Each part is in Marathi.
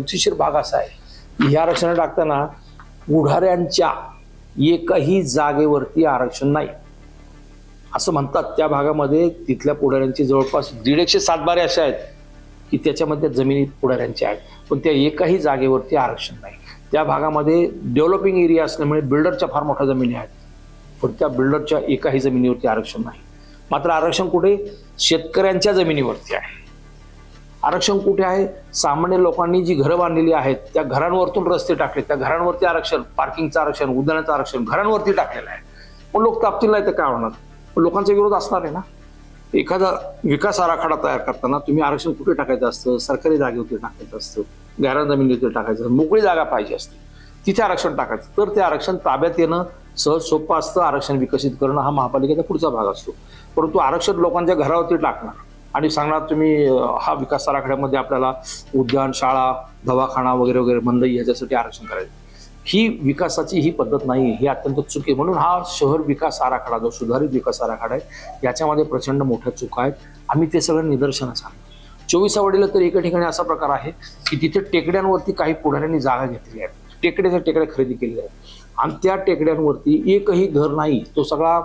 गमतीशीर भाग असा आहे, ह्या आरक्षण टाकताना पुढाऱ्यांच्या एकही जागेवरती आरक्षण नाही असं म्हणतात. त्या भागामध्ये तिथल्या पुढाऱ्यांची जवळपास 150 सातबारे असे आहेत की त्याच्यामध्ये जमिनी पुढाऱ्यांच्या आहेत, पण त्या एकाही जागेवरती आरक्षण नाही. त्या भागामध्ये डेव्हलपिंग एरिया असल्यामुळे बिल्डरच्या फार मोठ्या जमिनी आहेत, पण त्या बिल्डरच्या एकाही जमिनीवरती आरक्षण नाही. मात्र आरक्षण कुठे? शेतकऱ्यांच्या जमिनीवरती आहे. आरक्षण कुठे आहे? सामान्य लोकांनी जी घरं बांधलेली आहेत त्या घरांवरतून रस्ते टाकले, त्या घरांवरती आरक्षण, पार्किंगचं आरक्षण, उद्यानाचं आरक्षण घरांवरती टाकलेलं आहे. पण लोक तापतील नाही तर काय होणार? पण लोकांचा विरोध असणार आहे ना. एखादा विकास आराखडा तयार करताना तुम्ही आरक्षण कुठे टाकायचं असतं? सरकारी जागेवरती टाकायचं असतं, गैर जमिनीवरती टाकायचं, मोकळी जागा पाहिजे असते तिथे आरक्षण टाकायचं. तर ते आरक्षण ताब्यात येणं सहज सोपं असतं. आरक्षण विकसित करणं हा महापालिकेचा पुढचा भाग असतो. परंतु आरक्षण लोकांच्या घरावरती टाकणार आणि सांगणार तुम्ही हा विकास आराखड्यामध्ये आपल्याला उद्यान, शाळा, दवाखाना वगैरे वगैरे मंदई ह्याच्यासाठी आरक्षण करायचं, ही विकासाची ही पद्धत नाही. ही अत्यंत चुकी. म्हणून हा शहर विकास आराखडा जो सुधारित विकास आराखडा आहे याच्यामध्ये प्रचंड मोठ्या चुका आहेत. आम्ही ते सगळं निदर्शनास आणतो. 24 वाडीला तर एका ठिकाणी असा प्रकार आहे की तिथे टेकड्यांवरती काही पुढाऱ्यांनी जागा घेतली आहे, टेकड्या खरेदी केलेल्या आहेत आणि त्या टेकड्यांवरती एकही घर नाही. तो सगळा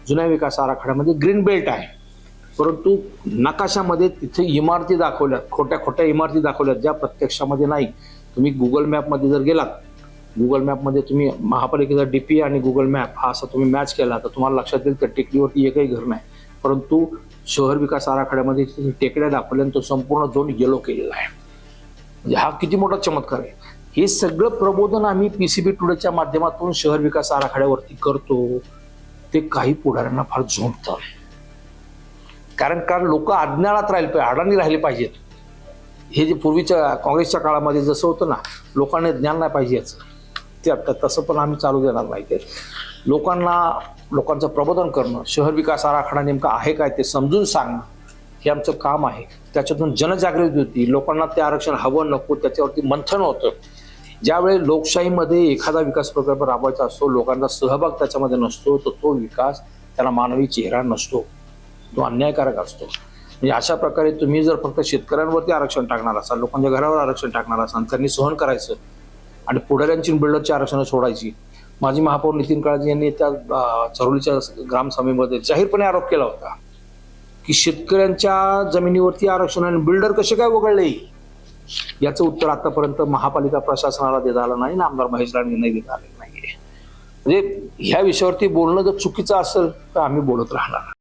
जुन्या विकास आराखड्यामध्ये ग्रीन बेल्ट आहे, परंतु नकाशामध्ये तिथे इमारती दाखवल्यात, खोट्या खोट्या इमारती दाखवल्यात ज्या प्रत्यक्षामध्ये नाही. तुम्ही गुगल मॅपमध्ये जर गेलात, गुगल मॅपमध्ये तुम्ही महापालिकेचा डीपी आणि गुगल मॅप हा असा तुम्ही मॅच केला तर तुम्हाला लक्षात येईल त्या टेकडीवरती एकही घर नाही. परंतु शहर विकास आराखड्यामध्ये टेकड्या दाखवल्या आणि तो संपूर्ण झोन येलो केलेला आहे. म्हणजे हा किती मोठा चमत्कार आहे. हे सगळं प्रबोधन आम्ही पीसीबी टुडेच्या माध्यमातून शहर विकास आराखड्यावरती करतो. ते काही पुढाऱ्यांना फार झोंबतं. कारण लोक अज्ञानात राहिले पाहिजे, अडाणी राहिले पाहिजेत. हे जे पूर्वीच्या काँग्रेसच्या काळामध्ये जसं होतं ना, लोकांना ज्ञान नाही पाहिजे याचं, ते आता तसं पण आम्ही चालू देणार नाही. ते लोकांचं प्रबोधन करणं, शहर विकास आराखडा नेमका आहे काय ते समजून सांगणं हे आमचं काम आहे. त्याच्यातून जनजागृती होती. लोकांना ते आरक्षण हवं नको त्याच्यावरती मंथन होतं. ज्यावेळी लोकशाहीमध्ये एखादा विकास प्रकल्प राबवायचा असतो, लोकांचा सहभाग त्याच्यामध्ये नसतो, तर तो विकास त्याला मानवी चेहरा नसतो, तो अन्यायकारक असतो. म्हणजे अशा प्रकारे तुम्ही जर फक्त शेतकऱ्यांवरती आरक्षण टाकणार असाल, लोकांच्या घरावर आरक्षण टाकणार असाल, त्यांनी सहन करायचं आणि पुढाऱ्यांची बिल्डरची आरक्षणं सोडायची. माजी महापौर नितीन काळजी यांनी त्या चरोलीच्या ग्रामसभेमध्ये जाहीरपणे आरोप केला होता की शेतकऱ्यांच्या जमिनीवरती आरक्षण आणि बिल्डर कसे काय वगळले. याचं उत्तर आतापर्यंत महापालिका प्रशासनाला देता आलं नाही, आमदार महेश राणे देता आलेलं नाहीये. म्हणजे ह्या विषयावरती बोलणं जर चुकीचं असेल तर आम्ही बोलत राहणार.